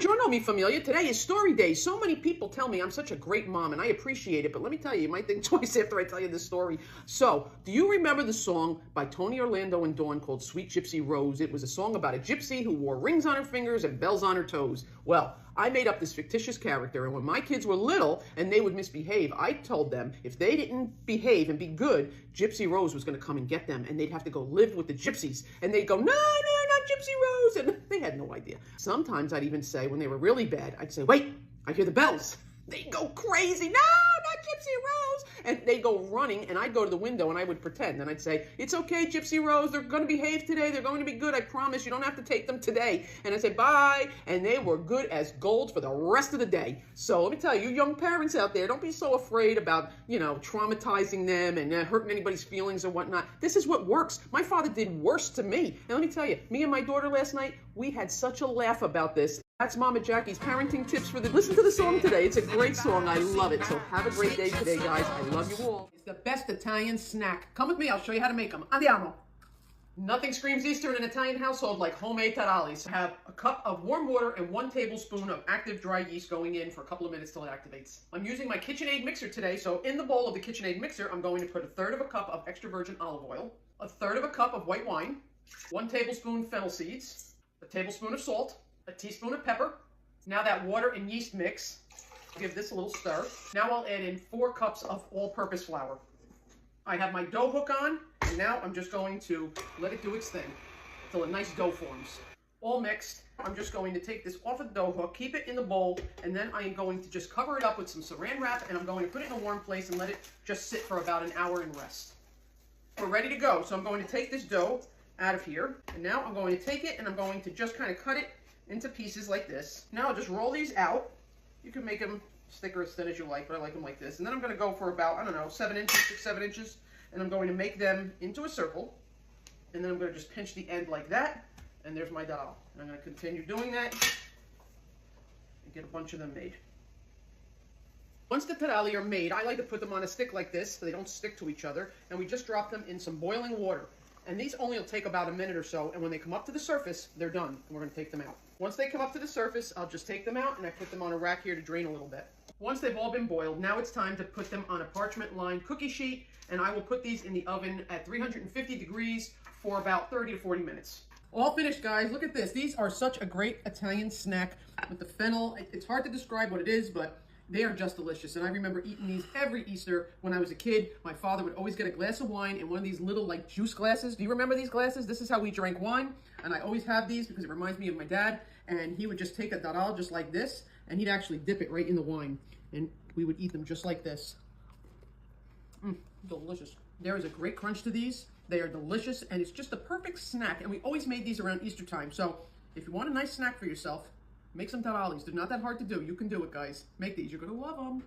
Buongiorno, mi familia. Today is story day. So many people tell me I'm such a great mom, and I appreciate it. But let me tell you, you might think twice after I tell you this story. So, do you remember the song by Tony Orlando and Dawn called Sweet Gypsy Rose? It was a song about a gypsy who wore rings on her fingers and bells on her toes. Well, I made up this fictitious character, and when my kids were little and they would misbehave, I told them if they didn't behave and be good, Gypsy Rose was going to come and get them, and they'd have to go live with the gypsies. And they'd go, no, not Gypsy Rose, and they had no idea. Sometimes I'd even say, when they were really bad, I'd say, wait, I hear the bells. They'd go crazy, no, not Gypsy Rose. And they'd go running, and I'd go to the window, and I would pretend. And I'd say, it's okay, Gypsy Rose, they're going to behave today. They're going to be good, I promise. You don't have to take them today. And I'd say, bye. And they were good as gold for the rest of the day. So let me tell you, young parents out there, don't be so afraid about, traumatizing them and hurting anybody's feelings or whatnot. This is what works. My father did worse to me. And let me tell you, me and my daughter last night, we had such a laugh about this. That's Mama Jackie's parenting tips for the... Listen to the song today. It's a great song. I love it. So have a great day today, guys. I love you all. It's the best Italian snack. Come with me. I'll show you how to make them. Andiamo. Nothing screams Easter in an Italian household like homemade tarallis. Have a cup of warm water and 1 tablespoon of active dry yeast going in for a couple of minutes till it activates. I'm using my KitchenAid mixer today, so in the bowl of the KitchenAid mixer, I'm going to put 1/3 of a cup of extra virgin olive oil, 1/3 of a cup of white wine, 1 tablespoon fennel seeds, a tablespoon of salt, a teaspoon of pepper. Now that water and yeast mix, give this a little stir. Now I'll add in 4 cups of all-purpose flour. I have my dough hook on, and now I'm just going to let it do its thing until a nice dough forms. All mixed. I'm just going to take this off of the dough hook, keep it in the bowl, and then I am going to just cover it up with some saran wrap, and I'm going to put it in a warm place and let it just sit for about an hour and rest. We're ready to go, so I'm going to take this dough out of here, and now I'm going to take it and I'm going to just kind of cut it into pieces like this. Now I'll just roll these out. You can make them thick or as thin as you like, but I like them like this. And then I'm going to go for about, 7 inches, 6, 7 inches, and I'm going to make them into a circle. And then I'm going to just pinch the end like that, and there's my dal. And I'm going to continue doing that and get a bunch of them made. Once the taralli are made, I like to put them on a stick like this so they don't stick to each other, and we just drop them in some boiling water. And these only will take about a minute or so, and when they come up to the surface, they're done, and we're going to take them out. Once they come up to the surface, I'll just take them out, and I put them on a rack here to drain a little bit. Once they've all been boiled, now it's time to put them on a parchment-lined cookie sheet, and I will put these in the oven at 350 degrees for about 30 to 40 minutes. All finished, guys. Look at this. These are such a great Italian snack with the fennel. It's hard to describe what it is, but they are just delicious, and I remember eating these every Easter when I was a kid. My father would always get a glass of wine in one of these little, juice glasses. Do you remember these glasses? This is how we drank wine, and I always have these because it reminds me of my dad, and he would just take a daral just like this, and he'd actually dip it right in the wine, and we would eat them just like this. Delicious. There is a great crunch to these. They are delicious, and it's just the perfect snack, and we always made these around Easter time, so if you want a nice snack for yourself, make some tarallis. They're not that hard to do. You can do it, guys. Make these. You're going to love them.